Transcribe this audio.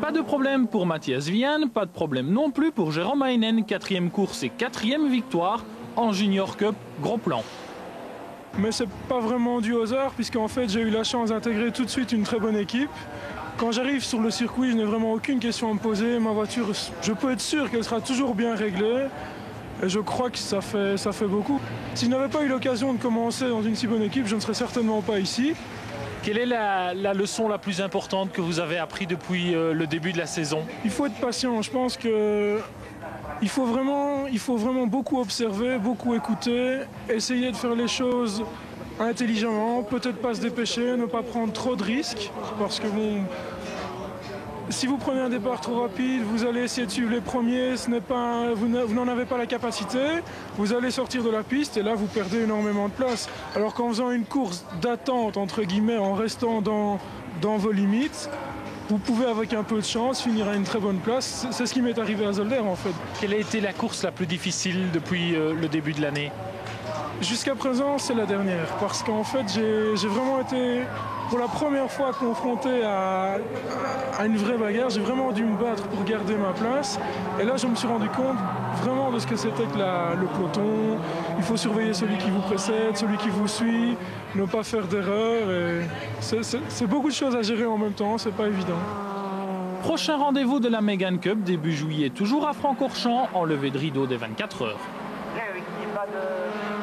Pas de problème pour Mathias Vian, pas de problème non plus pour Jérôme Heinen, 4e course et 4e victoire en Junior Cup, gros plan. Mais c'est pas vraiment du hasard puisqu'en fait j'ai eu la chance d'intégrer tout de suite une très bonne équipe. Quand j'arrive sur le circuit, je n'ai vraiment aucune question à me poser. Ma voiture, je peux être sûr qu'elle sera toujours bien réglée. Et je crois que ça fait beaucoup. Si je n'avais pas eu l'occasion de commencer dans une si bonne équipe, je ne serais certainement pas ici. Quelle est la leçon la plus importante que vous avez appris depuis le début de la saison? Il faut être patient. Je pense qu'il faut vraiment beaucoup observer, beaucoup écouter, essayer de faire les choses intelligemment, peut-être pas se dépêcher, ne pas prendre trop de risques. Parce que bon, si vous prenez un départ trop rapide, vous allez essayer de suivre les premiers, vous n'en avez pas la capacité, vous allez sortir de la piste et là vous perdez énormément de place. Alors qu'en faisant une course d'attente, entre guillemets, en restant dans vos limites, vous pouvez avec un peu de chance finir à une très bonne place. C'est ce qui m'est arrivé à Zolder en fait. Quelle a été la course la plus difficile depuis le début de l'année? Jusqu'à présent, c'est la dernière, parce qu'en fait, j'ai vraiment été, pour la première fois, confronté à une vraie bagarre. J'ai vraiment dû me battre pour garder ma place. Et là, je me suis rendu compte vraiment de ce que c'était que le peloton. Il faut surveiller celui qui vous précède, celui qui vous suit, ne pas faire d'erreurs. C'est beaucoup de choses à gérer en même temps, c'est pas évident. Prochain rendez-vous de la Mégane Cup, début juillet, toujours à Francorchamps, en levée de rideau des 24 heures. Pas de...